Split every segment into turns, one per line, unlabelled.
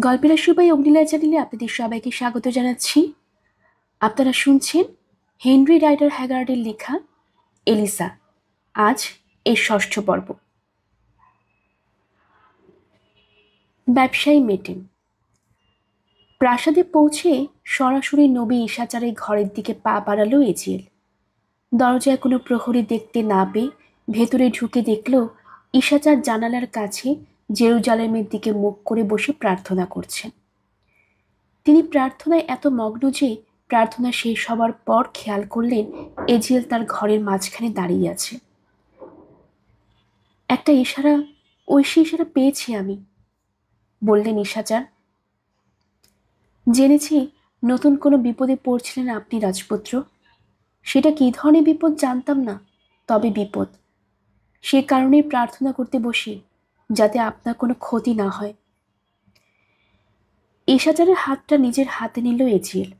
গল্পের আসবাই অগ্নিলা চ্যানেলে আপনাদের সবাইকে স্বাগত জানাচ্ছি। আপনারা শুনছেন হেনরি রাইডার হ্যাগার্ডের লেখা এলিসা। আজ এর ষষ্ঠ পর্ব। ব্যবসায়ী মেটেন প্রাসাদে পৌঁছে সরাসরি নবী ঈশাচারের ঘরের দিকে পা বাড়ালো এজিএল। দরজায় কোনো প্রহরী দেখতে না পেয়ে ভেতরে ঢুকে দেখল ঈশাচার জানালার কাছে জেরুজালেমের দিকে মুখ করে বসে প্রার্থনা করছেন। তিনি প্রার্থনায় এত মগ্ন যে প্রার্থনা শেষ হবার পর খেয়াল করলেন এজিএল তার ঘরের মাঝখানে দাঁড়িয়ে আছে। একটা ইশারা, ঐশী ইশারা পেয়েছি আমি, বললেন ঈশাচার। জেনেছি নতুন কোনো বিপদে পড়ছিলেন আপনি রাজপুত্র। সেটা কী ধরনের বিপদ জানতাম না, তবে বিপদ। সে কারণেই প্রার্থনা করতে বসি, যাতে আপনার কোনো ক্ষতি না হয়। ঈশাচারের হাতটা নিজের হাতে নিল এজিএল।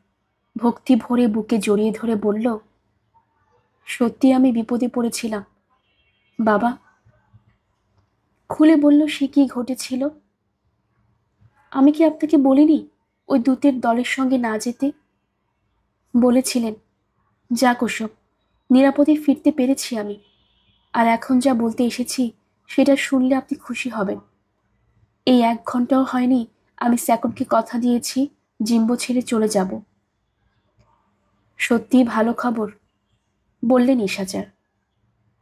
ভক্তি ভরে বুকে জড়িয়ে ধরে বলল, সত্যি আমি বিপদে পড়েছিলাম বাবা। খুলে বলল সে কি ঘটেছিল। আমি কি আপনাকে বলিনি ওই দূতের দলের সঙ্গে না যেতে? বলেছিলেন। যাক ওসব, নিরাপদে ফিরতে পেরেছি আমি। আর এখন যা বলতে এসেছি সেটা শুনলে আপনি খুশি হবেন। এই 1 ঘন্টাও হয়নি আমি স্যাকনকে কথা দিয়েছি জিম্বো ছেড়ে চলে যাব। সত্যিই ভালো খবর, বললেন ঈশাচার।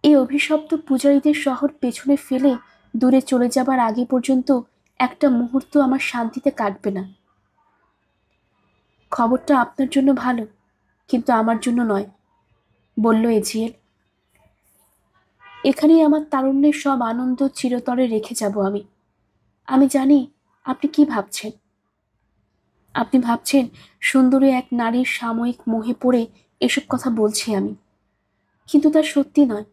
এই অভিশপ্ত পূজারীদের শহর পেছনে ফেলে দূরে চলে যাবার আগে পর্যন্ত একটা মুহূর্ত আমার শান্তিতে কাটবে না। খবরটা আপনার জন্য ভালো, কিন্তু আমার জন্য নয়, বলল এজিএল। এখানেই আমার তারুণ্যের সব আনন্দ চিরতরে রেখে যাব আমি। আমি জানি আপনি কি ভাবছেন। আপনি ভাবছেন সুন্দরী এক নারীর সাময়িক মোহে পড়ে এসব কথা বলছি আমি, কিন্তু তা সত্যি নয়।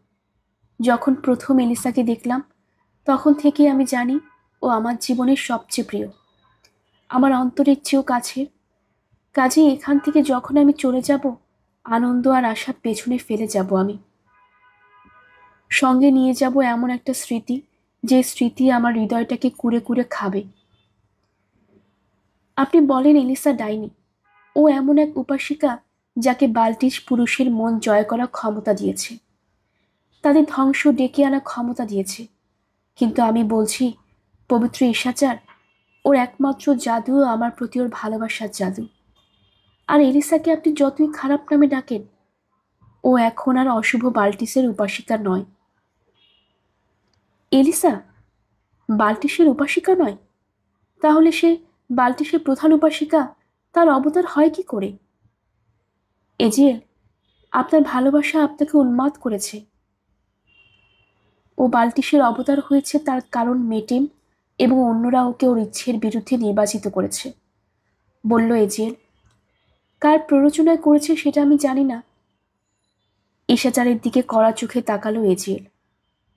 যখন প্রথম এলিসাকে দেখলাম তখন থেকে আমি জানি ও আমার জীবনের সবচেয়ে প্রিয়, আমার অন্তরের চেয়েও কাছের। কাজেই এখান থেকে যখন আমি চলে যাব, আনন্দ আর আশা পেছনে ফেলে যাব আমি। সঙ্গে নিয়ে যাব এমন একটা স্মৃতি, যে স্মৃতি আমার হৃদয়টাকে কুড়ে কুড়ে খাবে। আপনি বলেন এলিসা ডাইনি। ও এমন এক উপাসিকা যাকে বাল্টিশ পুরুষের মন জয় করার ক্ষমতা দিয়েছে, তাদের ধ্বংস ডেকে আনার ক্ষমতা দিয়েছে। কিন্তু আমি বলছি, পবিত্র ঈশাচার, ওর একমাত্র জাদু আমার প্রতি ওর ভালোবাসার জাদু। আর এলিসাকে আপনি যতই খারাপ নামে ডাকেন, ও এখন আর অশুভ বাল্টিসের উপাসিকা নয়। এলিসা বাল্টিসের উপাসিকা নয়? তাহলে সে বাল্টিসের প্রধান উপাসিকা, তার অবতার হয় কি করে? এজিএল, আপনার ভালোবাসা আপনাকে উন্মাদ করেছে। ও বাল্টিসের অবতার হয়েছে তার কারণ মেটেন এবং অন্যরা ওকে ওর ইচ্ছের বিরুদ্ধে নির্বাচিত করেছে, বলল এজিএল। কার প্ররোচনায় করেছে সেটা আমি জানি না। ঈশাচারের দিকে কড়া চোখে তাকালো এজিএল।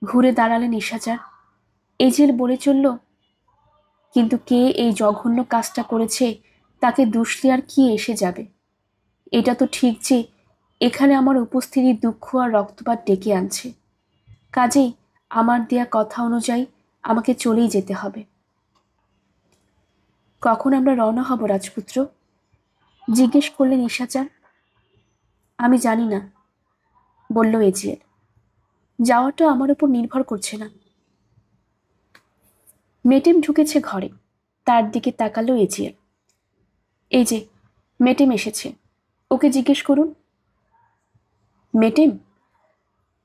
ঘুরে দাঁড়ালেন ঈশাচার। এজিএল বলে চলল, কিন্তু কে এই জঘন্য কাজটা করেছে তাকে দুষলে আর কি এসে যাবে? এটা তো ঠিক যে এখানে আমার উপস্থিতি দুঃখ আর রক্তপাত ডেকে আনছে। কাজেই আমার দেয়া কথা অনুযায়ী আমাকে চলেই যেতে হবে। কখন আমরা রওনা হব রাজপুত্র? জিজ্ঞেস করলেন ঈশাচার। আমি জানি না, বলল এজিএল। যাওয়াটা আমার উপর নির্ভর করছে না। মেটেম ঢুকেছে ঘরে, তার দিকে তাকালো এজিএল। এই যে মেটেম এসেছে, ওকে জিজ্ঞেস করুন। মেটেম,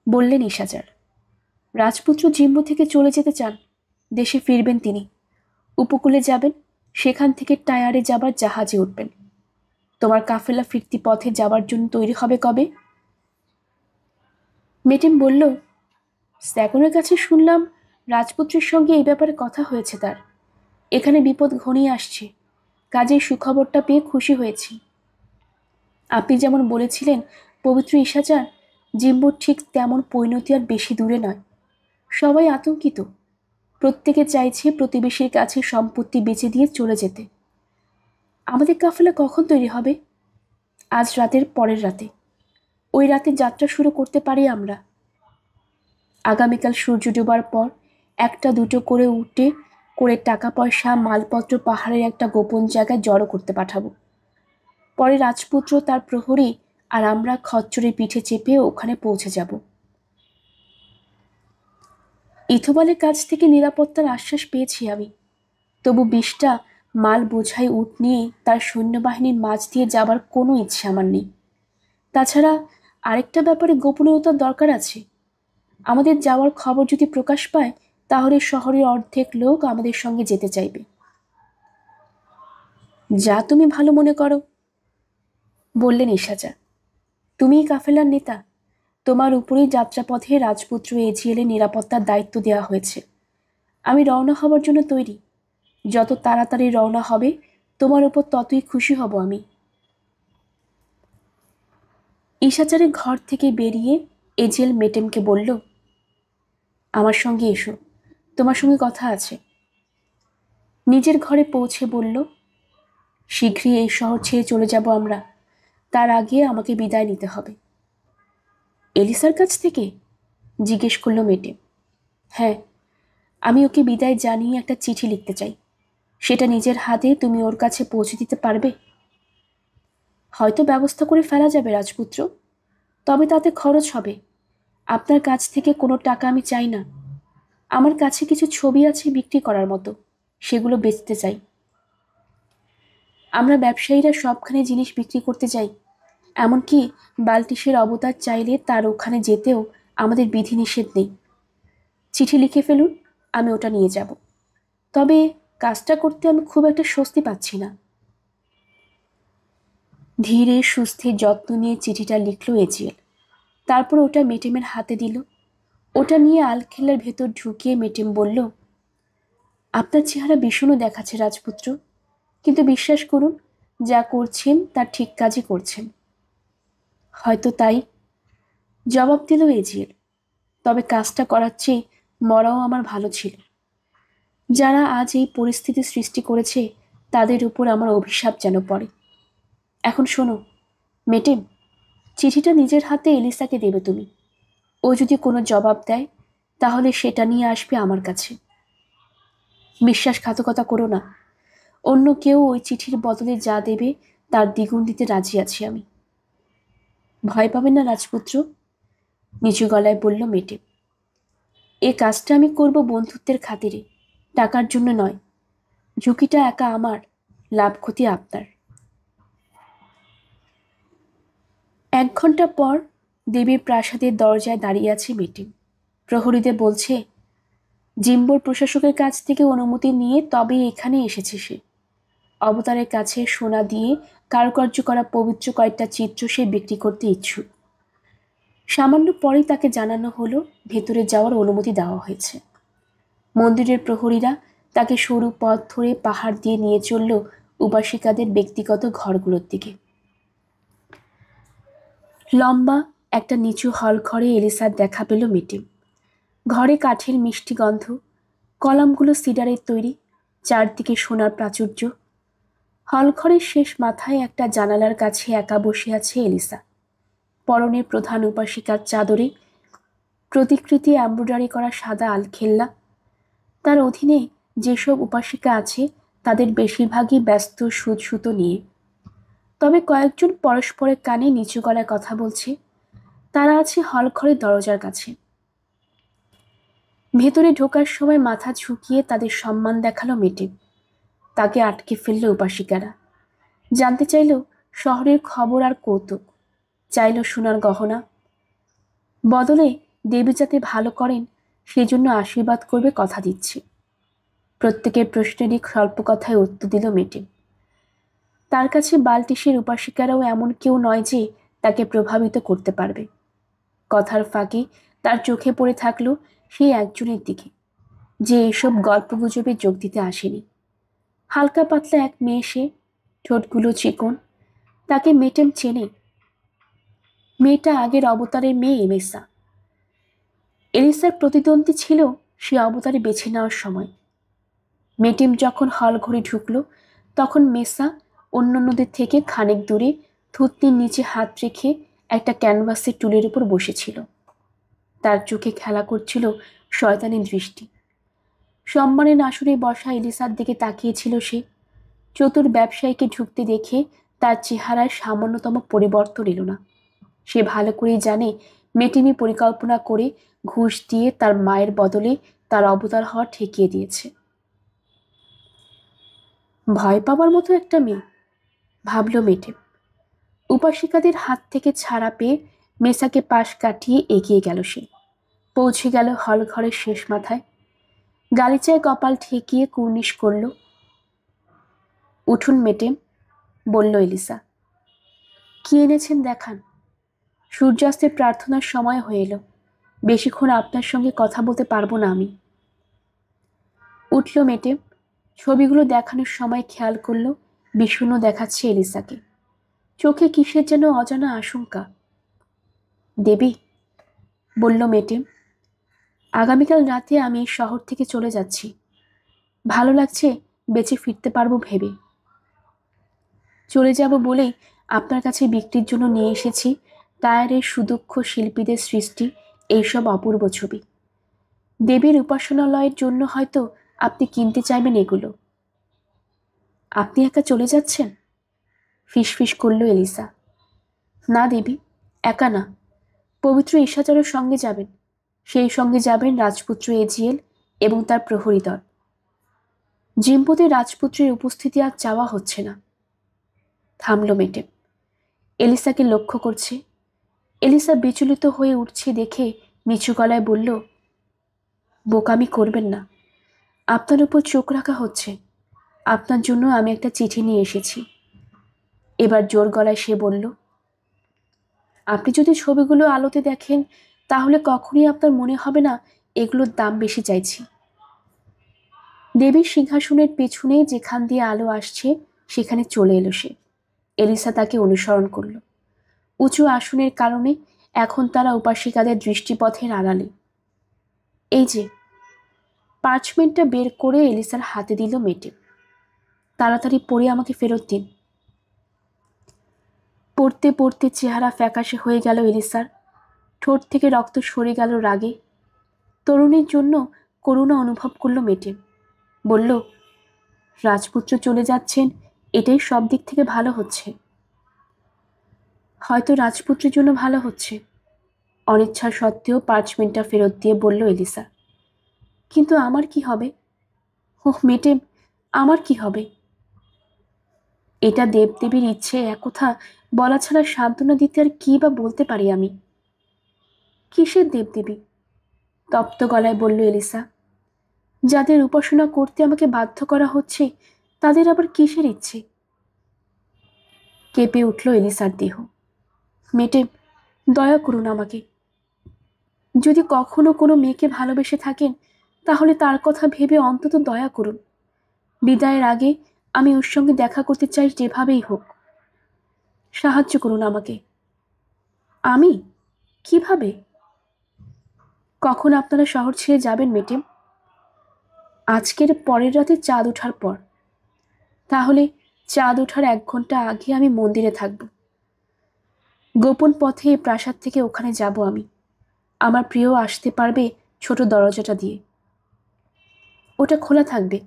বললেন ঈশাচার। রাজপুত্র জিম্বো থেকে চলে যেতে চান, দেশে ফিরবেন তিনি। উপকূলে যাবেন, সেখান থেকে টায়ারে যাবার জাহাজে উঠবেন। তোমার কাফেলা ফিরতি পথে যাবার জন্য তৈরি হবে কবে? মেটেম বলল, স্যাগনের কাছে শুনলাম রাজপুত্রের সঙ্গে এই ব্যাপারে কথা হয়েছে তার। এখানে বিপদ ঘনিয়ে আসছে, কাজেই সুখবরটা পেয়ে খুশি হয়েছি। আপনি যেমন বলেছিলেন পবিত্র ঈশাচার, জিম্বোর ঠিক তেমন পরিণতি আর বেশি দূরে নয়। সবাই আতঙ্কিত, প্রত্যেকে চাইছে প্রতিবেশীর কাছে সম্পত্তি বেচে দিয়ে চলে যেতে। আমাদের কাফেলা কখন তৈরি হবে? আজ রাতের পরের রাতে। ওই রাতে যাত্রা শুরু করতে পারি আমরা। আগামীকাল সূর্য ডোবার পর 1টা 2টো করে উঠে করে টাকা পয়সা মালপত্র পাহাড়ের একটা গোপন জায়গায় জড়ো করতে পাঠাবো। পরে রাজপুত্র, তার প্রহরী আর আমরা খচ্চরের পিঠে চেপে ওখানে পৌঁছে যাব। ইথবালের কাছ থেকে নিরাপত্তার আশ্বাস পেয়েছি আমি, তবু 20টা মাল বোঝাই উট নিয়ে তার সৈন্যবাহিনীর মাঝ দিয়ে যাবার কোনো ইচ্ছে আমার নেই। তাছাড়া আরেকটা ব্যাপারে গোপনীয়তার দরকার আছে। আমাদের যাওয়ার খবর যদি প্রকাশ পায়, তাহলে শহরের অর্ধেক লোক আমাদের সঙ্গে যেতে চাইবে। যা তুমি ভালো মনে করো, বললেন ইশাচা। তুমিই কাফেলার নেতা, তোমার উপরেই যাত্রাপথে রাজপুত্র এজিএলের নিরাপত্তার দায়িত্ব দেওয়া হয়েছে। আমি রওনা হবার জন্য তৈরি। যত তাড়াতাড়ি রওনা হবে তোমার উপর ততই খুশি হব আমি। ইশাচারের ঘর থেকে বেরিয়ে এজিএল মেটেমকে বলল, আমার সঙ্গে এসো, তোমার সঙ্গে কথা আছে। নিজের ঘরে পৌঁছে বলল, শীঘ্রই এই শহর ছেড়ে চলে যাব আমরা, তার আগে আমাকে বিদায় নিতে হবে। এলিসার কাছ থেকে? জিজ্ঞেস করল মেটেম। হ্যাঁ, আমি ওকে বিদায় জানিয়ে একটা চিঠি লিখতে চাই। সেটা নিজের হাতে তুমি ওর কাছে পৌঁছে দিতে পারবে? হয়তো ব্যবস্থা করে ফেলা যাবে রাজপুত্র, তবে তাতে খরচ হবে। আপনার কাছ থেকে কোনো টাকা আমি চাই না। আমার কাছে কিছু ছবি আছে বিক্রি করার মতো, সেগুলো বেচতে চাই। আমরা ব্যবসায়ীরা সবখানে জিনিস বিক্রি করতে যাই, এমনকি বাল্টিসের অবতার চাইলে তার ওখানে যেতেও আমাদের বিধিনিষেধ নেই। চিঠি লিখে ফেলুন, আমি ওটা নিয়ে যাব। তবে কাজটা করতে আমি খুব একটা স্বস্তি পাচ্ছি না। ধীরে সুস্থে যত্ন নিয়ে চিঠিটা লিখল এজিএল। তারপর ওটা মেটেমের হাতে দিল। ওটা নিয়ে আলখেল্লার ভেতর ঢুকিয়ে মেটেম বলল, আপনার চেহারা বিষণ্ণ দেখাচ্ছে রাজপুত্র, কিন্তু বিশ্বাস করুন, যা করছেন তা ঠিক কাজই করছেন। হয়তো তাই, জবাব দিল এজিএল। তবে কাজটা করার চেয়ে মরাও আমার ভালো ছিল। যারা আজ এই পরিস্থিতি সৃষ্টি করেছে তাদের উপর আমার অভিশাপ যেন পড়ে। এখন শোনো মেটেম, চিঠিটা নিজের হাতে এলিসাকে দেবে তুমি। ও যদি কোনো জবাব দেয় তাহলে সেটা নিয়ে আসবে আমার কাছে। বিশ্বাসঘাতকতা করো না। অন্য কেউ ওই চিঠির বদলে যা দেবে তার দ্বিগুণ দিতে রাজি আছি আমি। ভয় পাবেন না রাজপুত্র, নিচু গলায় বলল মেটেম। এ কাজটা আমি করব বন্ধুত্বের খাতিরে, টাকার জন্য নয়। ঝুঁকিটা একা আমার, লাভ ক্ষতি আপনার। 1 ঘন্টা পর দেবীর প্রাসাদের দরজায় দাঁড়িয়ে আছে মেটেম। প্রহরীদের বলছে, জিম্বোর প্রশাসকের কাছ থেকে অনুমতি নিয়ে তবেই এখানে এসেছে সে। অবতারের কাছে সোনা দিয়ে কারুকার্য করা পবিত্র কয়েকটা চিত্র সে বিক্রি করতে ইচ্ছুক। সামান্য পরেই তাকে জানানো হলো ভেতরে যাওয়ার অনুমতি দেওয়া হয়েছে। মন্দিরের প্রহরীরা তাকে সরু পথ ধরে পাহাড় দিয়ে নিয়ে চলল উপাসিকাদের ব্যক্তিগত ঘরগুলোর দিকে। লম্বা একটা নিচু হল ঘরে এলিসার দেখা পেল মেটেম। ঘরে কাঠের মিষ্টি গন্ধ, কলামগুলো সিডারের তৈরি, চারদিকে সোনার প্রাচুর্য। হলঘরের শেষ মাথায় একটা জানালার কাছে একা বসে আছে এলিসা। পরনে প্রধান উপাসিকার চাদরে প্রতিকৃতি এমব্রয়ডারি করা সাদা আলখেল্লা। তার অধীনে যেসব উপাসিকা আছে তাদের বেশিরভাগই ব্যস্ত সুদ সুতো নিয়ে। তবে কয়েকজন পরস্পরের কানে নিচু গলায় কথা বলছে। তারা আছে হলঘরের দরজার কাছে। ভেতরে ঢোকার সময় মাথা ঝুঁকিয়ে তাদের সম্মান দেখালো মেটেম। তাকে আটকে ফেলল উপাসিকারা। জানতে চাইল শহরের খবর আর কৌতুক, চাইল সোনার গহনা। বদলে দেবী যাতে ভালো করেন সেজন্য আশীর্বাদ করবে কথা দিচ্ছে। প্রত্যেকের প্রশ্নেরই স্বল্প কথায় উত্তর দিল মেটেম। তার কাছে বাল্টিসের উপাসিকারাও এমন কেউ নয় যে তাকে প্রভাবিত করতে পারবে। কথার ফাঁকে তার চোখে পড়ে থাকলো সেই একজনের দিকে, যে এসব গল্পগুজবে যোগ দিতে আসেনি। হালকা পাতলা এক মেয়ে সে, ঠোঁটগুলো চিকন। তাকে মেটেম চেনে। মেয়েটা আগের অবতারের মেয়ে মেসা। এলিসার প্রতিদ্বন্দ্বী ছিল সে অবতারে বেছে নেওয়ার সময়। মেটেম যখন হল ঘরে ঢুকলো তখন মেসা অন্যান্যদের থেকে খানিক দূরে থুতনির নিচে হাত রেখে একটা ক্যানভাসের টুলের উপর বসেছিল। তার চোখে খেলা করছিল শয়তানি দৃষ্টি। সম্মানের আসনে বসা এলিসার দিকে তাকিয়েছিল সে। চতুর ব্যবসায়ীকে ঢুকতে দেখে তার চেহারায় সামান্যতম পরিবর্তন এলো না। সে ভালো করেই জানে মেটিমি পরিকল্পনা করে ঘুষ দিয়ে তার মায়ের বদলে তার অবতার হওয়া ঠেকিয়ে দিয়েছে। ভয় পাওয়ার মতো একটা মেয়ে, ভাবল মেটেম। উপাসিকাদের হাত থেকে ছাড়া পেয়ে মেসাকে পাশ কাটিয়ে এগিয়ে গেল সে। পৌঁছে গেল হল ঘরের শেষ মাথায়। গালিচায় কপাল ঠেকিয়ে কুর্নিশ করল। উঠুন মেটেম, বলল এলিসা। কি এনেছেন দেখান। সূর্যাস্তের প্রার্থনার সময় হয়ে এলো। বেশিক্ষণ আপনার সঙ্গে কথা বলতে পারবো না আমি। উঠল মেটেম। ছবিগুলো দেখানোর সময় খেয়াল করল বিষণ্ণ দেখাচ্ছে এলিসাকে। চোখে কিসের যেন অজানা আশঙ্কা। দেবী, বলল মেটেম, আগামীকাল রাতে আমি এই শহর থেকে চলে যাচ্ছি। ভালো লাগছে বেঁচে ফিরতে পারবো ভেবে। চলে যাব বলেই আপনার কাছে বিক্রির জন্য নিয়ে এসেছি টায়ারের সুদক্ষ শিল্পীদের সৃষ্টি এইসব অপূর্ব ছবি। দেবীর উপাসনালয়ের জন্য হয়তো আপনি কিনতে চাইবেন এগুলো। আপনি একা চলে যাচ্ছেন? ফিসফিস করল এলিসা। না দেবী, একা না, পবিত্র ঈশাচারের সঙ্গে যাবেন। সেই সঙ্গে যাবেন রাজপুত্র এজিয়েল এবং তার প্রহরী দল। জিম্পোতে রাজপুত্রের উপস্থিতি আর চাওয়া হচ্ছে না। থামল মেটেম। এলিসাকে লক্ষ্য করছে। এলিসা বিচলিত হয়ে উঠছে দেখে নিচু গলায় বলল, বোকামি করবেন না। আপনার উপর চোখ রাখা হচ্ছে। আপনার জন্য আমি একটা চিঠি নিয়ে এসেছি। এবার জোর গলায় সে বলল, আপনি যদি ছবিগুলো আলোতে দেখেন তাহলে কখনই আপনার মনে হবে না এগুলোর দাম বেশি চাইছি। দেবীর সিংহাসনের পেছনে যেখান দিয়ে আলো আসছে সেখানে চলে এলো সে। এলিসা তাকে অনুসরণ করল। উঁচু আসনের কারণে এখন তারা উপাসিকাদের দৃষ্টিপথের আড়ালে। এই যে, পার্চমেন্টটা বের করে এলিসার হাতে দিল মেটেম। তাড়াতাড়ি পড়ে আমাকে ফেরত দিন। পড়তে পড়তে চেহারা ফ্যাকাশে হয়ে গেল এলিসার। ঠোঁট থেকে রক্ত সরে গেল রাগে। তরুণীর জন্য করুণা অনুভব করল মেটেম। বলল, রাজপুত্র চলে যাচ্ছেন, এটাই সব দিক থেকে ভালো হচ্ছে। হয়তো রাজপুত্রের জন্য ভালো হচ্ছে। অনিচ্ছা সত্ত্বেও পার্চমেন্টটা ফেরত দিয়ে বলল এলিসা। কিন্তু আমার কি হবে? ওহ মেটেম, আমার কি হবে? এটা দেবদেবীর ইচ্ছে, একথা বলা ছাড়া সান্ত্বনা দিতে আর কি বা বলতে পারি আমি। কিসের দেবদেবী? তপ্ত গলায় বলল এলিসা। যাদের উপাসনা করতে আমাকে বাধ্য করা হচ্ছে তাদের আবার কিসের ইচ্ছে? কেঁপে উঠল এলিসার দেহ। মেটেম, দয়া করুন আমাকে। যদি কখনো কোনো মেয়েকে ভালোবেসে থাকেন তাহলে তার কথা ভেবে অন্তত দয়া করুন। বিদায়ের আগে আমি ওর সঙ্গে দেখা করতে চাই, যেভাবেই হোক। সাহায্য করুন আমাকে। আমি? কিভাবে? কখন আপনারা শহর ছেড়ে যাবেন মেটেম? আজকের পরের রাতে চাঁদ ওঠার পর। তাহলে চাঁদ ওঠার 1 ঘন্টা আগে আমি মন্দিরে থাকব। গোপন পথে এই প্রাসাদ থেকে ওখানে যাব আমি। আমার প্রিয় আসতে পারবে ছোট দরজাটা দিয়ে। ওটা খোলা থাকবে।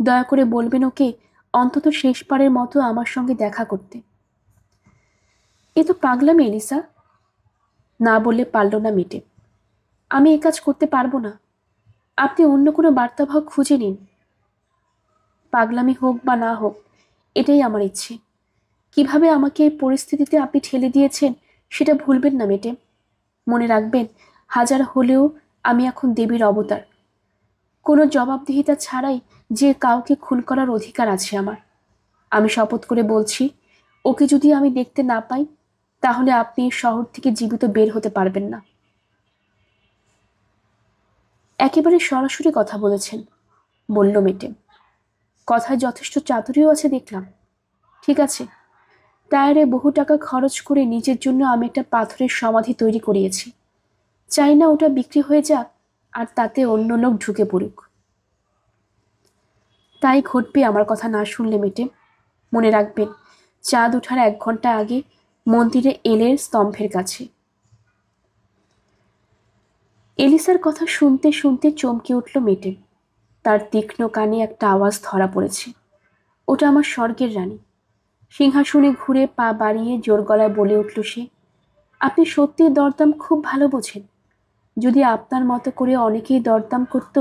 দয়া করে বলবেন ওকে অন্তত শেষবারের মতো আমার সঙ্গে দেখা করতে। এ তো পাগলামি এলিসা। না বললে পারল না মেটেম। আমি এ কাজ করতে পারবো না। আপনি অন্য কোনো বার্তাবাহক খুঁজে নিন। পাগলামি হোক বা না হোক, এটাই আমার ইচ্ছে। কিভাবে আমাকে এই পরিস্থিতিতে আপনি ঠেলে দিয়েছেন সেটা ভুলবেন না মেটেম। মনে রাখবেন, হাজার হলেও আমি এখন দেবীর অবতার। কোনো জবাবদিহিতা ছাড়াই যে কাউকে খুন করার অধিকার আছে আমার। আমি শপথ করে বলছি, ওকে যদি আমি দেখতে না পাই তাহলে আপনি এই শহর থেকে জীবিত বের হতে পারবেন না। একেবারে সরাসরি কথা বলেছেন, বলল মেটেম। কথায় যথেষ্ট চাতুরিও আছে দেখলাম। ঠিক আছে, টায়ারে বহু টাকা খরচ করে নিজের জন্য আমি একটা পাথরের সমাধি তৈরি করিয়েছি। চাই না ওটা বিক্রি হয়ে যাক আর তাতে অন্য লোক ঢুকে পড়ুক। তাই ঘটবে আমার কথা না শুনলে মেটেম। মনে রাখবেন, চাঁদ ওঠার 1 ঘন্টা আগে মন্দিরে এলের স্তম্ভের কাছে। এলিসার কথা শুনতে শুনতে চমকে উঠল মেটেম। তার তীক্ষ্ণ কানে একটা আওয়াজ ধরা পড়েছে। ওটা আমার স্বর্গের রানী। সিংহাসনে ঘুরে পা বাড়িয়ে জোর গলায় বলে উঠল সে, আপনি সত্যি দরদাম খুব ভালো বোঝেন। যদি আপনার মতো করে অনেকেই দরদাম করত,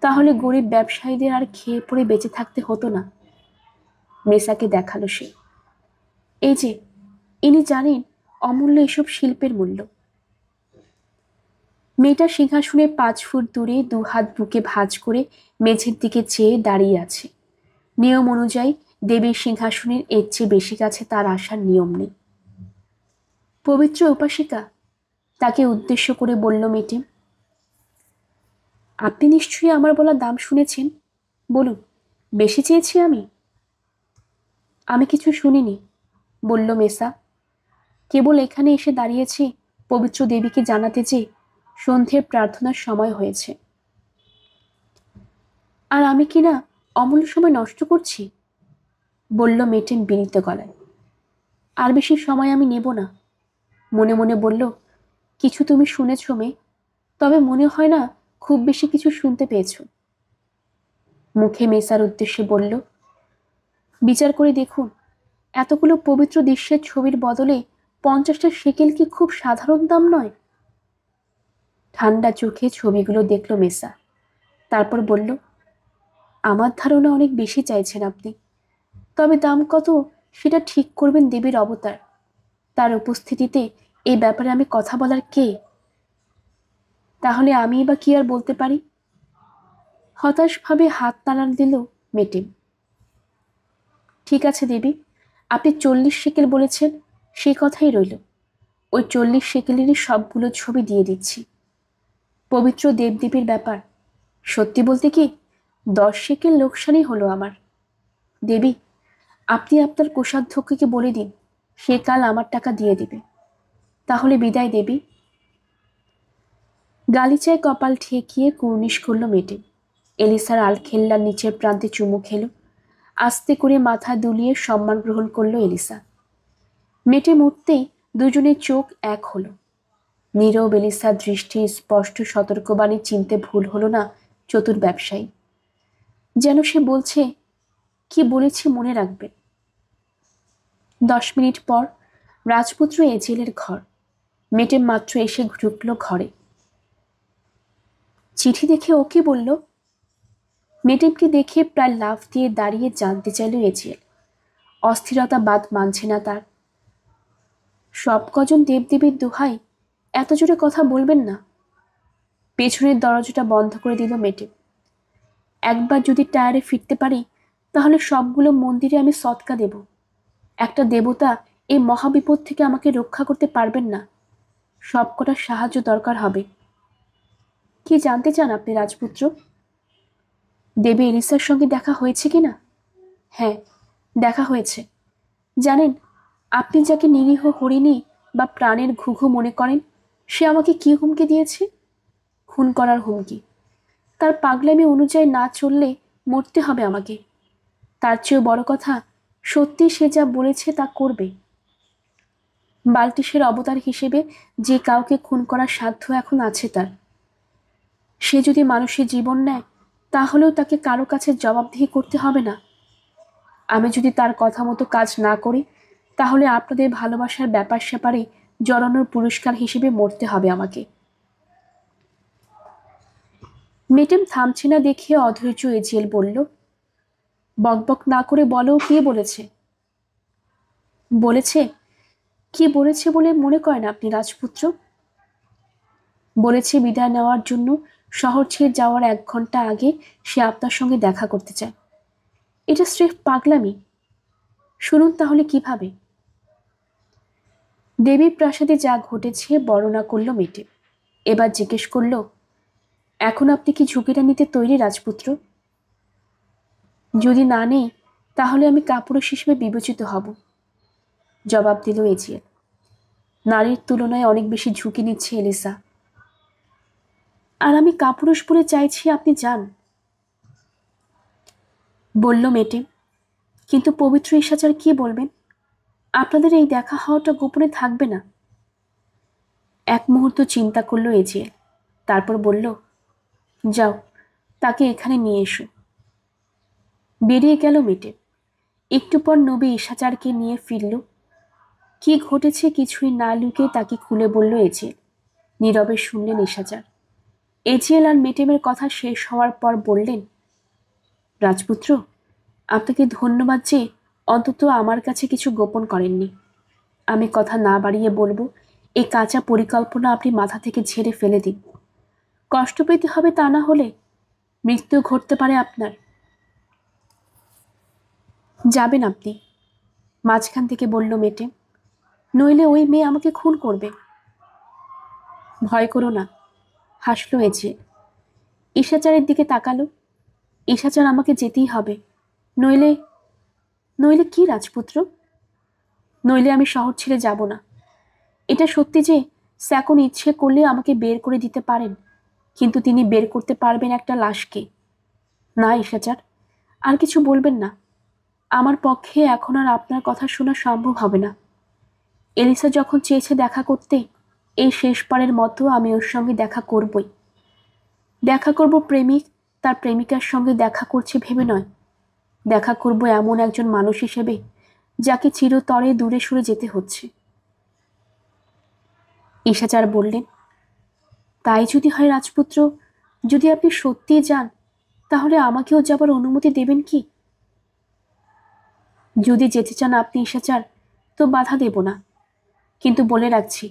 তাহলে গরিব ব্যবসায়ীদের আর খেয়ে পড়ে বেঁচে থাকতে হতো না। মেসাকে দেখালো সে, এই যে, ইনি জানেন অমূল্য এসব শিল্পের মূল্য। মেয়েটা সিংহাসনে 5 ফুট দূরে 2 হাত বুকে ভাঁজ করে মেঝের দিকে চেয়ে দাঁড়িয়ে আছে। নিয়ম অনুযায়ী দেবীর সিংহাসনের এর চেয়ে বেশি কাছে তার আসার নিয়ম নেই। পবিত্র উপাসিকা, তাকে উদ্দেশ্য করে বলল মেয়েটি, আপনি নিশ্চয়ই আমার বলা দাম শুনেছেন। বলুন, বেশি চেয়েছি আমি? আমি কিছু শুনিনি, বলল মেসা। কেবল এখানে এসে দাঁড়িয়েছি পবিত্র দেবীকে জানাতে যে সন্ধ্যের প্রার্থনার সময় হয়েছে। আর আমি কিনা অমূল্য সময় নষ্ট করছি, বলল মেটেন বিনীত গলায়। আর বেশি সময় আমি নেব না। মনে মনে বলল, কিছু তুমি শুনেছ মেয়ে, তবে মনে হয় না খুব বেশি কিছু শুনতে পেয়েছ। মুখে মেসার উদ্দেশ্যে বলল, বিচার করে দেখুন, এতগুলো পবিত্র দৃশ্যের ছবির বদলে 50টা সেকেল কি খুব সাধারণ দাম নয়? ঠান্ডা চোখে ছবিগুলো দেখল মেসা, তারপর বলল, আমার ধারণা অনেক বেশি চাইছেন আপনি। তবে দাম কত সেটা ঠিক করবেন দেবীর অবতার। তার উপস্থিতিতে এই ব্যাপারে আমি কথা বলার কে? তাহলে আমি বা কি আর বলতে পারি? হতাশভাবে হাত নাড়ান দিল মেটেম। ঠিক আছে দেবী, আপনি 40 সেকেল বলেছেন, সেই কথাই রইল। ওই 40 সেকেলেরই সবগুলো ছবি দিয়ে দিচ্ছি। পবিত্র দেবদেবীর ব্যাপার, সত্যি বলতে কি 10 সেকেল লোকসানই হলো আমার। দেবী, আপনি আপনার কোষাধ্যক্ষকে বলে দিন, সে কাল আমার টাকা দিয়ে দিবে। তাহলে বিদায় দেবী। গালিচায় কপাল ঠেকিয়ে কুর্নিশ করল মেটে। এলিসার আলখেল্লার নিচের প্রান্তে চুমু খেল। আস্তে করে মাথা দুলিয়ে সম্মান গ্রহণ করল এলিসা। মেটে মুহূর্তেই দুজনের চোখ এক হলো। নীরব এলিসার দৃষ্টি স্পষ্ট সতর্কবাণী চিনতে ভুল হলো না চতুর ব্যবসায়ী। যেন সে বলছে, কি বলেছি মনে রাখবে। 10 মিনিট পর রাজপুত্র এজেলের ঘর। মেটে মাত্র এসে ঢুকলো ঘরে। চিঠি দেখে ও কি বলল? মেটেমকে দেখে প্রায় লাফ দিয়ে দাঁড়িয়ে জানতে চাইল এজেল। অস্থিরতা বাদ মানছে না তার। সব কজন দেবদেবীর দোহাই, এত জোরে কথা বলবেন না। পেছনের দরজাটা বন্ধ করে দিল মেটেম। একবার যদি টায়ারে ফিরতে পারি, তাহলে সবগুলো মন্দিরে আমি সৎকা দেব। একটা দেবতা এই মহাবিপদ থেকে আমাকে রক্ষা করতে পারবেন না। সবকটা সাহায্য দরকার হবে। কি জানতে চান আপনি রাজপুত্র? দেবী এলিসার সঙ্গে দেখা হয়েছে কিনা? হ্যাঁ, দেখা হয়েছে। জানেন, আপনি যাকে নিরীহ হরিণী বা প্রাণের ঘুঘু মনে করেন, সে আমাকে কি হুমকি দিয়েছে? খুন করার হুমকি। তার পাগলামি অনুযায়ী না চললে মরতে হবে আমাকে। তার চেয়েও বড় কথা, সত্যি সে যা বলেছে তা করবে। বাল্টিসের অবতার হিসেবে যে কাউকে খুন করার সাধ্য এখন আছে তার। সে যদি মানুষের জীবন নেয়, তাহলেও তাকে কারো কাছে জবাবদিহি করতে হবে না। আমি যদি তার কথা মতো কাজ না করি, তাহলে আপনাদের ভালোবাসার ব্যাপার স্যাপারে জড়ানোর পুরস্কার হিসেবে মরতে হবে আমাকে। মেটেম থামছে না দেখে অধৈর্য এজিয়েল বলল, বকবক না করে বলো, কে বলেছে? বলেছে? কি বলেছে বলে মনে করেন আপনি রাজপুত্র? বলেছে বিদায় নেওয়ার জন্য শহর ছেড়ে যাওয়ার 1 ঘন্টা আগে সে আপনার সঙ্গে দেখা করতে চায়। এটা স্রেফ পাগলামি। শুনুন তাহলে কিভাবে। দেবী প্রাসাদে যা ঘটেছে বর্ণনা করল মেটে। এবার জিজ্ঞেস করল, এখন আপনি কি ঝুঁকিটা নিতে তৈরি রাজপুত্র? যদি না নেই, তাহলে আমি কাপুরুষ হিসেবে বিবেচিত হব, জবাব দিল এজিয়েল। নারীর তুলনায় অনেক বেশি ঝুঁকি নিচ্ছে এলিসা। আর আমি কাপুরুষ বলে চাইছি আপনি যান, বলল মেটে। কিন্তু পবিত্র ঈশাচার কি বলবেন? আপনাদের এই দেখা হওয়াটা গোপনে থাকবে না। এক মুহূর্ত চিন্তা করলো এজিয়েল, তারপর বলল, যাও, তাকে এখানে নিয়ে এসো। বেরিয়ে গেল মেটে। একটু পর নবী ঈশাচারকে নিয়ে ফিরল। কি ঘটেছে কিছুই না লুকিয়ে তাকে খুলে বলল এজিএল। নীরবে শুনলেন ঈশাচার। এজিএল আর মেটেমের কথা শেষ হওয়ার পর বললেন, রাজপুত্র, আপনাকে ধন্যবাদ যে অন্তত আমার কাছে কিছু গোপন করেননি। আমি কথা না বাড়িয়ে বলবো, এই কাঁচা পরিকল্পনা আপনি মাথা থেকে ঝেড়ে ফেলে দিন। কষ্ট পেতে হবে তা না হলে মৃত্যু ঘটতে পারে আপনার। যাবেন আপনি, মাঝখান থেকে বলল মেটে, নইলে ওই মেয়ে আমাকে খুন করবে। ভয় করো না, হাসলো এজিএল। ঈশাচারের দিকে তাকালো। ঈশাচার, আমাকে যেতেই হবে, নইলে। নইলে কি রাজপুত্র? নইলে আমি শহর ছেড়ে যাব না। এটা সত্যি যে স্যাকন ইচ্ছে করলে আমাকে বের করে দিতে পারেন, কিন্তু তিনি বের করতে পারবেন একটা লাশকে। না ঈশাচার, আর কিছু বলবেন না। আমার পক্ষে এখন আর আপনার কথা শোনা সম্ভব হবে না। এলিসা যখন চেয়েছে দেখা করতে, এই শেষবারের মতো আমি ওর সঙ্গে দেখা করবই। দেখা করব প্রেমিক তার প্রেমিকার সঙ্গে দেখা করছে ভেবে নয়, দেখা করব এমন একজন মানুষ হিসেবে যাকে চিরতরে দূরে সরে যেতে হচ্ছে। ঈশাচার বললেন, তাই যদি হয় রাজপুত্র, যদি আপনি সত্যিই যান, তাহলে আমাকেও যাবার অনুমতি দেবেন কি? যদি যেতে চান আপনি ঈশাচার, তো বাধা দেব না, কিন্তু বলে রাখছি,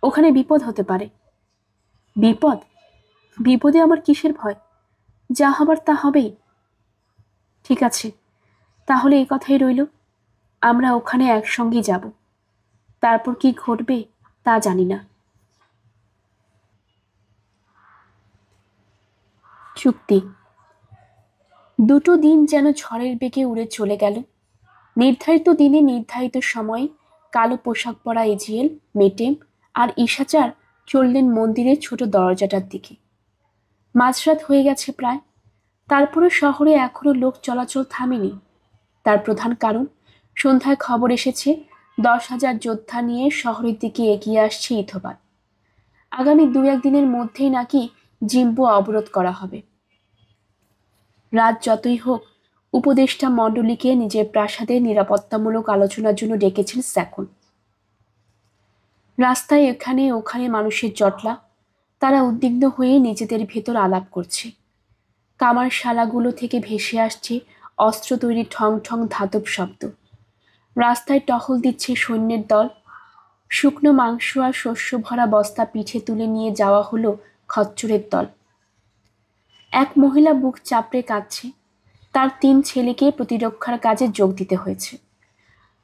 ওখানে বিপদ হতে পারে। বিপদ? বিপদে আমার কিসের ভয়? যা হবার তা হবেই। ঠিক আছে, তাহলে এই কথাই রইল, আমরা ওখানে একসঙ্গেই যাব। তারপর কি ঘটবে তা জানি না। চুক্তি। দুটো দিন যেন ঝড়ের বেগে উড়ে চলে গেল। নির্ধারিত দিনে নির্ধারিত সময়ে কালো পোশাক পরা এজিএল, মেটেম আর ঈশাচার চললেন মন্দিরের ছোট দরজাটার দিকে। মাঝরাত হয়ে গেছে প্রায়, তারপরে শহরে এখনো লোক চলাচল থামেনি। তার প্রধান কারণ, সন্ধ্যায় খবর এসেছে 10,000 যোদ্ধা নিয়ে শহরের দিকে এগিয়ে আসছে ইথোবাদ। আগামী 2-1 দিনের মধ্যেই নাকি জিম্বো অবরোধ করা হবে। রাত যতই হোক, উপদেষ্টা মণ্ডলীকে নিজের প্রাসাদে নিরাপত্তামূলক আলোচনার জন্য ডেকেছেন স্যাকন। রাস্তায় এখানে ওখানে মানুষের জটলা, তারা উদ্বিগ্ন হয়ে নিজেদের ভেতর আলাপ করছে। কামারশালাগুলো থেকে ভেসে আসছে অস্ত্র তৈরির ঠং ঠং ধাতব শব্দ। রাস্তায় টহল দিচ্ছে সৈন্যের দল। শুকনো মাংস আর শস্য ভরা বস্তা পিঠে তুলে নিয়ে যাওয়া হলো খচ্চরের দল। এক মহিলা বুক চাপড়ে কাঁদছে। তার 3 ছেলেকে প্রতিরক্ষার কাজে যোগ দিতে হয়েছে।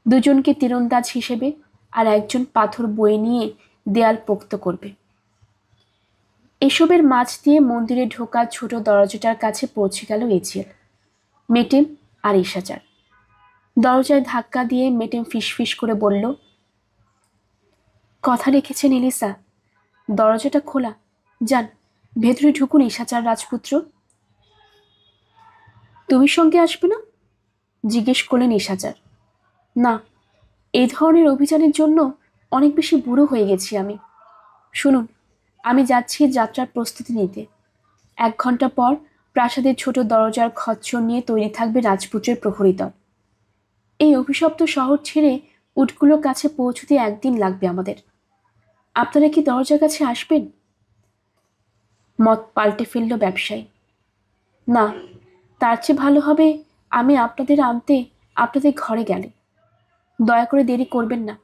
2জনকে তীরন্দাজ হিসেবে, আর 1জন পাথর বয়ে নিয়ে দেয়াল পোক্ত করবে। এসবের মাঝ দিয়ে মন্দিরে ঢোকার ছোট দরজাটার কাছে পৌঁছে গেল এজিএল, মেটেম আর ঈশাচার। দরজায় ধাক্কা দিয়ে মেটেম ফিসফিস করে বলল, কথা রেখেছেন এলিসা, দরজাটা খোলা, যান ভেতরে ঢুকুন ঈশাচার রাজপুত্র। তুমি সঙ্গে আসবে না? জিজ্ঞেস করলেন ঈশাচার। না, এই ধরনের অভিযানের জন্য অনেক বেশি বুড়ো হয়ে গেছি আমি। শুনুন, আমি যাচ্ছি যাত্রার প্রস্তুতি নিতে। 1 ঘন্টা পর প্রাসাদের ছোট দরজার খচ্চর নিয়ে তৈরি থাকবে রাজপুত্রের প্রহরী দল। এই অভিশপ্ত শহর ছেড়ে উটগুলোর কাছে পৌঁছতে 1 দিন লাগবে আমাদের। আপনারা কি দরজার কাছে আসবেন? মত পাল্টে ফেলল ব্যবসায়ী। না, তার চেয়ে ভালো হবে আমি আপনাদের আনতে আপনাদের ঘরে গেলে। দয়া করে দেরি করবেন না,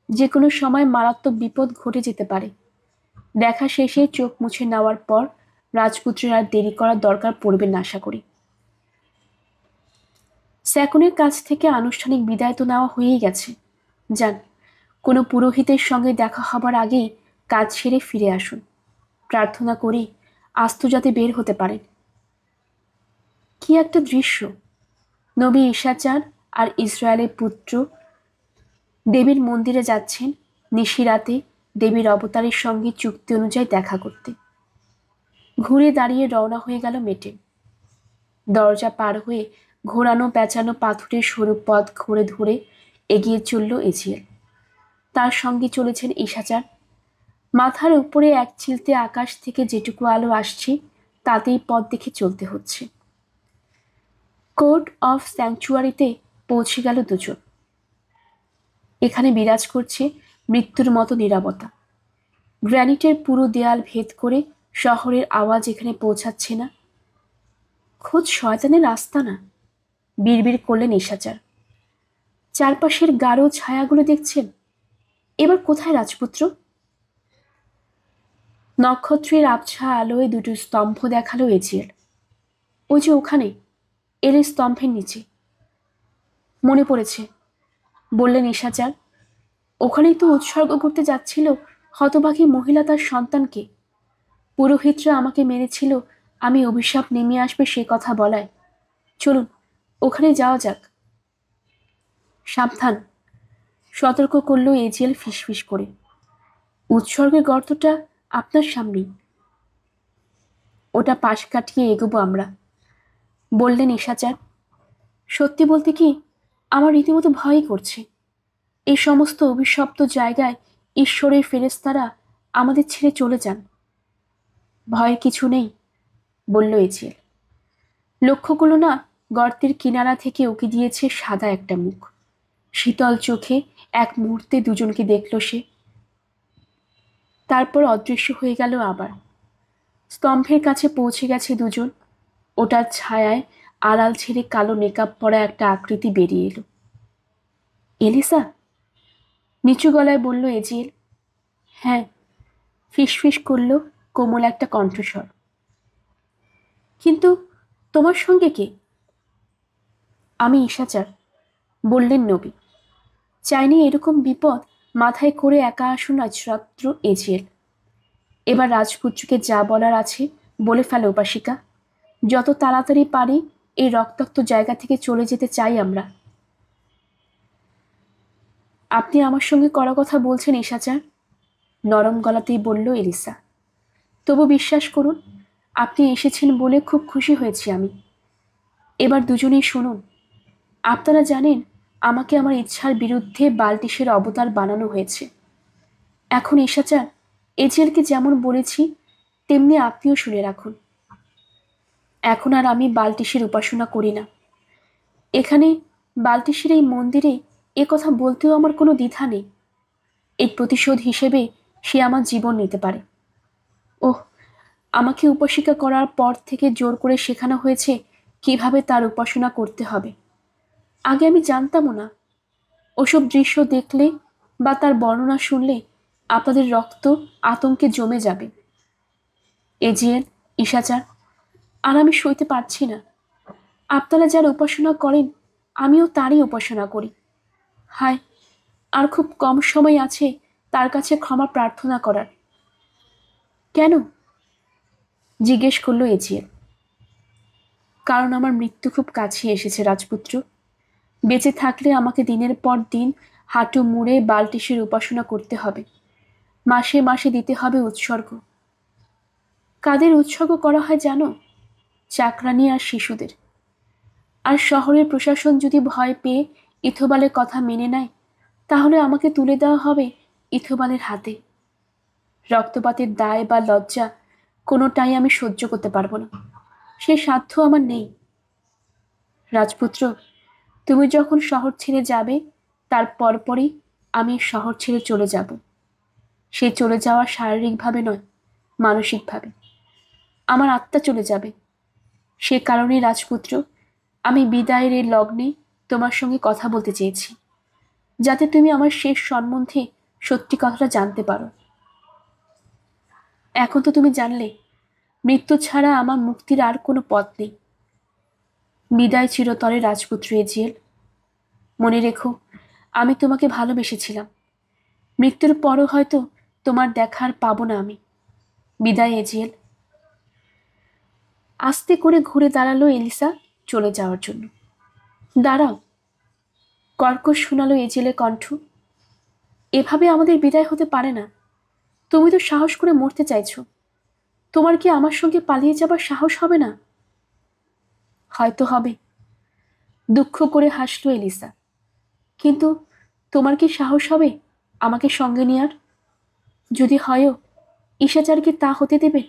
যে কোনো সময় মারাত্মক বিপদ ঘটে যেতে পারে। দেখা শেষে চোখ মুছে নেওয়ার পর রাজপুত্রের আর দেরি করার দরকার পড়বে না আশা করি। স্যাকনের কাছ থেকে আনুষ্ঠানিক বিদায় তো নেওয়া হয়েই গেছে। যান, কোনো পুরোহিতের সঙ্গে দেখা হবার আগেই কাজ সেরে ফিরে আসুন। প্রার্থনা করি আস্ত যাতে বের হতে পারেন। কি একটা দৃশ্য! নবী ঈশাচার আর ইসরায়েলের পুত্র দেবীর মন্দিরে যাচ্ছেন নিশিরাতে দেবীর অবতারের সঙ্গে চুক্তি অনুযায়ী দেখা করতে। ঘুরে দাঁড়িয়ে রওনা হয়ে গেল মেটেম। দরজা পার হয়ে ঘোরানো পেঁচানো পাথরের সরু পথ ঘুরে ধরে এগিয়ে চলল এজিএল। তার সঙ্গে চলেছেন ঈশাচার। মাথার উপরে এক চিলতে আকাশ থেকে যেটুকু আলো আসছে তাতেই পথ দেখে চলতে হচ্ছে। কোর্ট অফ স্যাংচুয়ারিতে পৌঁছে গেল দুজন। এখানে বিরাজ করছে মৃত্যুর মতো নীরবতা। গ্র্যানিটের পুরো দেয়াল ভেদ করে শহরের আওয়াজ এখানে পৌঁছাচ্ছে না। খোঁজ শয়তানের রাস্তা না, বিড়বিড় করলেন নিশাচার। চারপাশের গাঢ় ছায়াগুলো দেখছেন? এবার কোথায় রাজপুত্র? নক্ষত্রের আবছা আলোয় দুটো স্তম্ভ দেখালো এজিএল। ওই যে ওখানে, এর স্তম্ভের নিচে। মনে পড়েছে, বললেন নিশাচার। ওখানেই তো উৎসর্গ করতে যাচ্ছিল হতভাগী মহিলা তার সন্তানকে। পুরোহিতরা আমাকে মেরেছিল আমি অভিশাপ নেমে আসবে সে কথা বলায়। চলুন ওখানে যাওয়া যাক। সাবধান, সতর্ক করল এজিএল ফিসফিস করে। উৎসর্গের গর্তটা আপনার সামনেই, ওটা পাশ কাটিয়ে এগোবো আমরা, বললেন নিশাচার। সত্যি বলতে কি, আমার রীতিমতো ভয়ই করছে। এই সমস্ত অভিশপ্ত জায়গায় ঈশ্বরের ফেরেশতারা আমাদের ছেড়ে চলে যান। ভয়ের কিছু নেই, বলল এজিএল। লক্ষ্য করল না, গর্তের কিনারা থেকে উকি দিয়েছে সাদা একটা মুখ। শীতল চোখে এক মুহূর্তে দুজনকে দেখল সে, তারপর অদৃশ্য হয়ে গেল আবার। স্তম্ভের কাছে পৌঁছে গেছে দুজন। ওটার ছায়ায় আড়াল ছেড়ে কালো মেকআপ পরা একটা আকৃতি বেরিয়ে এলো। এলিসা, নিচু গলায় বলল এজিএল। হ্যাঁ, ফিসফিস করল কোমল একটা কণ্ঠস্বর। কিন্তু তোমার সঙ্গে কে? আমি ঈশাচার, বললেন নবী। চাইনি এরকম বিপদ মাথায় করে একা আসুন আজ রাত্র এজিএল। এবার রাজপুত্রকে যা বলার আছে বলে ফেলো উপাসিকা। যত তাড়াতাড়ি পারি এই রক্তাক্ত জায়গা থেকে চলে যেতে চাই আমরা। আপনি আমার সঙ্গে কড়া কথা বলছেন ঈশাচার, নরম গলাতেই বলল এলিসা। তবু বিশ্বাস করুন, আপনি এসেছেন বলে খুব খুশি হয়েছি আমি। এবার দুজনেই শুনুন। আপনারা জানেন আমাকে আমার ইচ্ছার বিরুদ্ধে বালটিশের অবতার বানানো হয়েছে। এখন ঈশাচার, এজিএলকে যেমন বলেছি তেমনি আপনিও শুনে রাখুন। এখন আর আমি বালটিশের উপাসনা করি না। এখানে বালটিশের এই মন্দিরে এ কথা বলতেও আমার কোনো দ্বিধা নেই। এই প্রতিশোধ হিসেবে সে আমার জীবন নিতে পারে। ওহ, আমাকে উপাসিকা করার পর থেকে জোর করে শেখানো হয়েছে কিভাবে তার উপাসনা করতে হবে। আগে আমি জানতামও না। ওসব দৃশ্য দেখলে বা তার বর্ণনা শুনলে আপনাদের রক্ত আতঙ্কে জমে যাবে। এজিএল, ঈশাচার, আর আমি সইতে পারছি না। আপনারা যার উপাসনা করেন আমিও তারই উপাসনা করি। হায়, আর খুব কম সময় আছে তার কাছে ক্ষমা প্রার্থনা করার। কেন? জিজ্ঞেস করলো এজিএল। কারণ আমার মৃত্যু খুব কাছে এসেছে রাজপুত্র। বেঁচে থাকলে আমাকে দিনের পর দিন হাঁটু মুড়ে বালটিশের উপাসনা করতে হবে। মাসে মাসে দিতে হবে উৎসর্গ। কাদের উৎসর্গ করা হয় জানো? চাকরানি আর শিশুদের। আর শহরের প্রশাসন যদি ভয় পেয়ে ইথোবালের কথা মেনে নেয় তাহলে আমাকে তুলে দেওয়া হবে ইথোবালের হাতে। রক্তপাতের দায় বা লজ্জা কোনোটাই আমি সহ্য করতে পারবো না। সে সাধ্য আমার নেই। রাজপুত্র, তুমি যখন শহর ছেড়ে যাবে তার পরপরই আমি শহর ছেড়ে চলে যাব। সে চলে যাওয়া শারীরিকভাবে নয়, মানসিকভাবে। আমার আত্মা চলে যাবে। সে কারণেই রাজপুত্র, আমি বিদায়ের এই লগ্নে তোমার সঙ্গে কথা বলতে চেয়েছি, যাতে তুমি আমার শেষ সম্বন্ধে সত্যি কথাটা জানতে পারো। এখন তো তুমি জানলে, মৃত্যু ছাড়া আমার মুক্তির আর কোনো পথ নেই। বিদায় চিরতরে রাজপুত্র এজিএল। মনে রেখো, আমি তোমাকে ভালোবেসেছিলাম। মৃত্যুর পরও হয়তো তোমার দেখার পাবো না আমি। বিদায় এজিএল। আস্তে করে ঘুরে দাঁড়ালো এলিসা চলে যাওয়ার জন্য। দাঁড়াও, কর্কশ শোনালো এজিএলের কণ্ঠ। এভাবে আমাদের বিদায় হতে পারে না। তুমি তো সাহস করে মরতে চাইছো। তোমার কি আমার সঙ্গে পালিয়ে যাবার সাহস হবে না? হয়তো হবে, দুঃখ করে হাসলো এলিসা। কিন্তু তোমার কি সাহস হবে আমাকে সঙ্গে নেয়ার? যদি হয়ও, ঈশাচার কি তা হতে দেবে?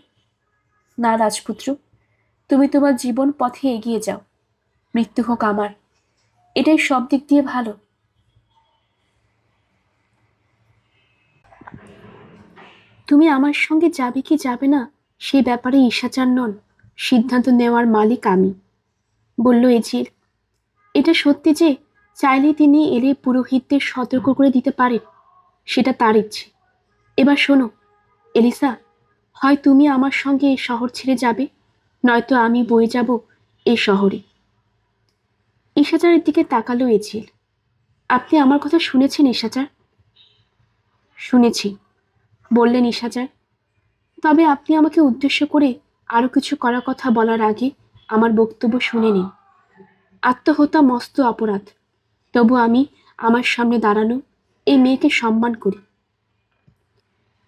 না রাজপুত্র, তুমি তোমার জীবন পথে এগিয়ে যাও, মৃত্যু হোক আমার, এটাই সব দিক দিয়ে ভালো। তুমি আমার সঙ্গে যাবে কি যাবে না সে ব্যাপারে ঈশাচার নন, সিদ্ধান্ত নেওয়ার মালিক আমি, বলল এজিল। এটা সত্যি যে চাইলে তিনি এলে পুরোহিতদের সতর্ক করে দিতে পারেন, সেটা তার ইচ্ছে। এবার শোনো এলিসা, হয় তুমি আমার সঙ্গে এই শহর ছেড়ে যাবে, নয়তো আমি বয়ে যাব এই শহরে। ঈশাচারের দিকে তাকালো এজিল। আপনি আমার কথা শুনেছেন ঈশাচার? শুনেছি, বললেন ঈশাচার। তবে আপনি আমাকে উদ্দেশ্য করে আরো কিছু করার কথা বলার আগে আমার বক্তব্য শুনে নিন। আত্মহত্যা মস্ত অপরাধ, তবু আমি আমার সামনে দাঁড়ানো এই মেয়েকে সম্মান করি।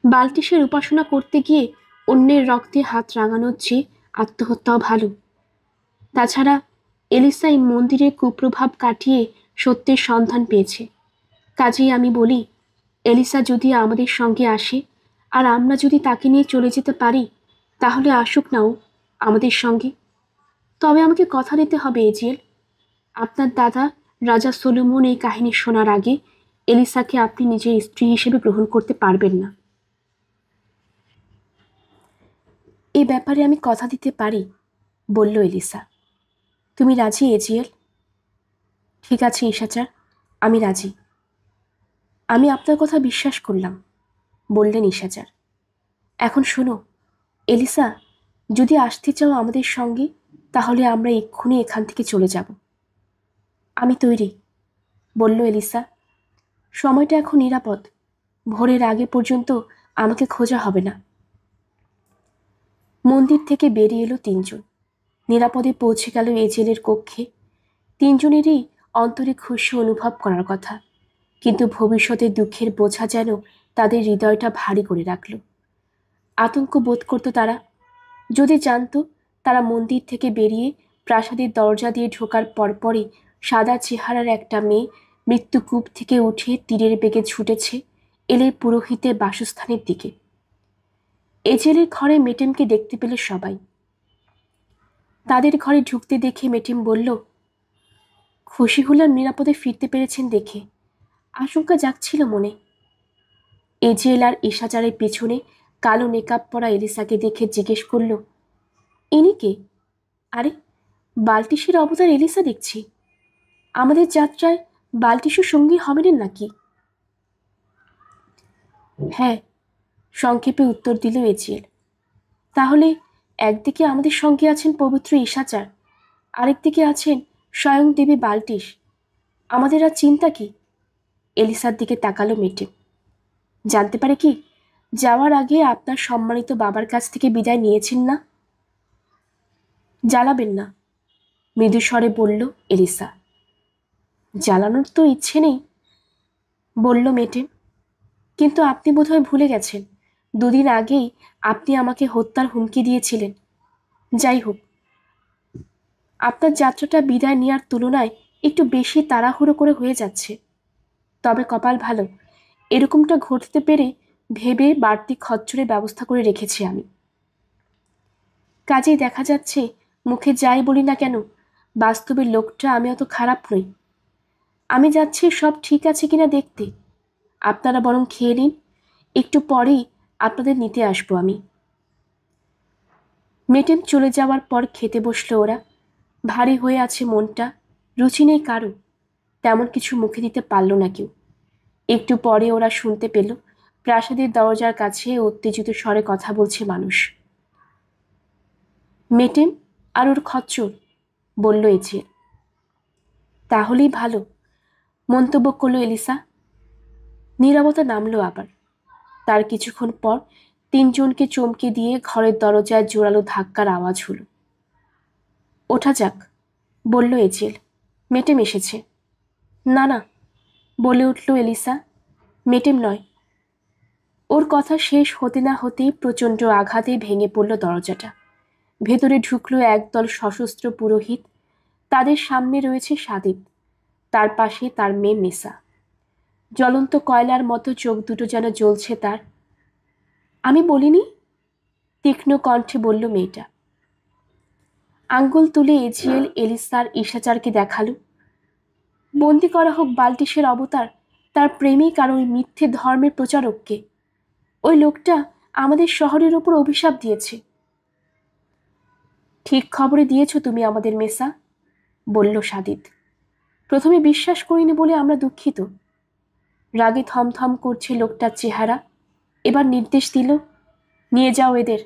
বালটিসের উপাসনা করতে গিয়ে অন্যের রক্তে হাত রাঙানোর চেয়ে আত্মহত্যাও ভালো। তাছাড়া এলিসা এই মন্দিরের কুপ্রভাব কাটিয়ে সত্যের সন্ধান পেয়েছে। কাজেই আমি বলি, এলিসা যদি আমাদের সঙ্গে আসে আর আমরা যদি তাকে নিয়ে চলে যেতে পারি, তাহলে আসুক নাও আমাদের সঙ্গে। তবে আমাকে কথা দিতে হবে এজিএল, আপনার দাদা রাজা সলোমন এই কাহিনী শোনার আগে এলিসাকে আপনি নিজের স্ত্রী হিসেবে গ্রহণ করতে পারবেন না। এ ব্যাপারে আমি কথা দিতে পারি, বলল এলিসা। তুমি রাজি এজিএল? ঠিক আছে ঈশাচার, আমি রাজি। আমি আপনার কথা বিশ্বাস করলাম, বললেন ঈশাচার। এখন শোনো এলিসা, যদি আসতে চাও আমাদের সঙ্গে, তাহলে আমরা এক্ষুনি এখান থেকে চলে যাব। আমি তৈরি, বলল এলিসা। সময়টা এখন নিরাপদ, ভোরের আগে পর্যন্ত আমাকে খোঁজা হবে না। মন্দির থেকে বেরিয়ে এলো তিনজন, নিরাপদে পৌঁছে গেল এজেলের কক্ষে। তিনজনেরই অন্তরে খুশি অনুভব করার কথা, কিন্তু ভবিষ্যতের দুঃখের বোঝা যেন তাদের হৃদয়টা ভারী করে রাখল। আতঙ্ক বোধ করত তারা, যদি জানতো তারা মন্দির থেকে বেরিয়ে প্রাসাদের দরজা দিয়ে ঢোকার পরপরই সাদা চেহারার একটা মেয়ে মৃত্যুকূপ থেকে উঠে তীরের বেগে ছুটেছে এলের পুরোহিতের বাসস্থানের দিকে। এজেলের ঘরে মেটেমকে দেখতে পেল সবাই। তাদের ঘরে ঢুকতে দেখে মেটেম বলল, খুশি হলাম নিরাপদে ফিরতে পেরেছেন দেখে, আশঙ্কা জাগছিল মনে। এজেল আর ঈশাচারের পেছনে কালো মেকআপ পরা এলিসাকে দেখে জিজ্ঞেস করল, ইনি কে? আরে, বালটিসের অবতার এলিসা দেখছি। আমাদের যাত্রায় বালটিসু সঙ্গী হবেন নাকি? হ্যাঁ, সংক্ষেপে উত্তর দিল এজিএল। তাহলে একদিকে আমাদের সঙ্গে আছেন পবিত্র ঈশাচার, আরেকদিকে আছেন স্বয়ং দেবী বালটিস। আমাদের আর চিন্তা কি? এলিসার দিকে তাকালো মেটে। জানতে পারে কি যাওয়ার আগে আপনার সম্মানিত বাবার কাছ থেকে বিদায় নিয়েছেন না? জ্বালাবেন না, মৃদু স্বরে বলল এলিসা। জ্বালানোর তো ইচ্ছে নেই, বলল মেটে। কিন্তু আপনি বোধহয় ভুলে গেছেন, দুদিন আগেই আপনি আমাকে হত্যার হুমকি দিয়েছিলেন। যাই হোক, আপনার যাত্রাটা বিদায় নেওয়ার তুলনায় একটু বেশি তাড়াহুড়ো করে হয়ে যাচ্ছে। তবে কপাল ভালো, এরকমটা ঘটতে পেরে ভেবে বাড়তি খচ্চরের ব্যবস্থা করে রেখেছি আমি। কাজেই দেখা যাচ্ছে মুখে যাই বলি না কেন, বাস্তবের লোকটা আমি অত খারাপ নই। আমি যাচ্ছি সব ঠিক আছে কিনা দেখতে। আপনারা বরং খেয়ে নিন, একটু পরেই আপনাদের নিতে আসবো আমি। মেটেম চলে যাওয়ার পর খেতে বসলো ওরা। ভারী হয়ে আছে মনটা, রুচি নেই কারো, তেমন কিছু মুখে দিতে পারল না কেউ। একটু পরে ওরা শুনতে পেল প্রাসাদের দরজার কাছে উত্তেজিত স্বরে কথা বলছে মানুষ। মেটেম আর ওর খচ্চর, বলল এজিএল। তাহলেই ভালো, মন্তব্য করলো এলিসা। নীরবতা নামলো আবার। তার কিছুক্ষণ পর তিনজনকে চমকে দিয়ে ঘরের দরজায় জোরালো ধাক্কার আওয়াজ হলো। ওঠা যাক, বলল এজিএল। মেটেম এসেছে। না না, বলে উঠল এলিসা, মেটেম নয়। ওর কথা শেষ হতে না হতেই প্রচণ্ড আঘাতে ভেঙে পড়ল দরজাটা। ভেতরে ঢুকলো একদল সশস্ত্র পুরোহিত। তাদের সামনে রয়েছে সাদিত, তার পাশে তার মেয়ে মেসা। জ্বলন্ত কয়লার মতো চোখ দুটো যেন জ্বলছে তার। আমি বলিনি, তীক্ষ্ণ কণ্ঠে বলল মেয়েটা। আঙ্গুল তুলে এজিএল এলিসার ঈশাচারকে দেখালো। বন্দি করা হোক বাল্টিসের অবতার, তার প্রেমিক আর ওই মিথ্যে ধর্মের প্রচারককে। ওই লোকটা আমাদের শহরের ওপর অভিশাপ দিয়েছে। ঠিক খবরে দিয়েছ তুমি আমাদের মেসা, বলল সাদিত। প্রথমে বিশ্বাস করিনি বলে আমরা দুঃখিত। রাগে থমথম করছে লোকটার চেহারা। এবার নির্দেশ দিল, নিয়ে যাও এদের।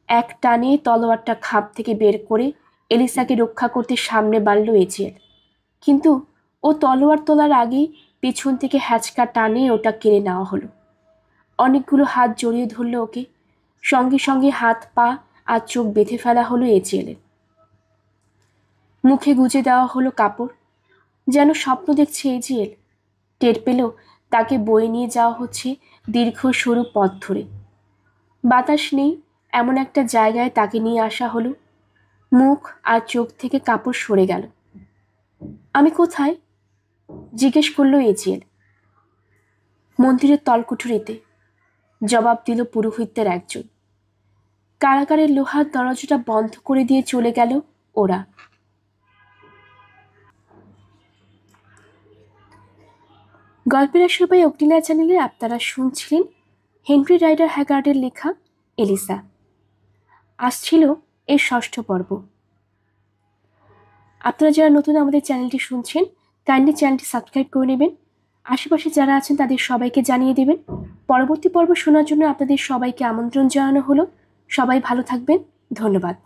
এক টানে তলোয়ারটা খাপ থেকে বের করে এলিসাকে রক্ষা করতে সামনে বাড়ল এজিএল। কিন্তু ও তলোয়ার তোলার আগেই পেছন থেকে হ্যাচকা টানে ওটা কেড়ে নেওয়া হলো। অনেকগুলো হাত জড়িয়ে ধরল ওকে। সঙ্গে সঙ্গে হাত পা আর চোখ বেঁধে ফেলা হলো এজিএলের। মুখে গুজে দেওয়া হলো কাপড়। যেন স্বপ্ন দেখছে এজিএল। টের পেল তাকে বয়ে নিয়ে যাওয়া হচ্ছে দীর্ঘ সরু পথ ধরে। বাতাস নেই এমন একটা জায়গায় তাকে নিয়ে আসা হলো। মুখ আর চোখ থেকে কাপড় সরে গেল। আমি কোথায়? জিজ্ঞেস করলো এজিএল। মন্দিরের তলকুঠুরিতে, জবাব দিল পুরোহিতদের একজন। কারাগারের লোহার দরজাটা বন্ধ করে দিয়ে চলে গেল ওরা। গল্পের সবাই অগ্নিলা চ্যানেলে আপনারা শুনছিলেন হেনরি রাইডার হ্যাগার্ডের লেখা এলিসা। আসছিল এর 6ষ্ঠ পর্ব। আপনারা যারা নতুন আমাদের চ্যানেলটি শুনছেন, কাইন্ডলি চ্যানেলটি সাবস্ক্রাইব করে নেবেন। আশেপাশে যারা আছেন তাদের সবাইকে জানিয়ে দেবেন। পরবর্তী পর্ব শোনার জন্য আপনাদের সবাইকে আমন্ত্রণ জানানো হলো। সবাই ভালো থাকবেন। ধন্যবাদ।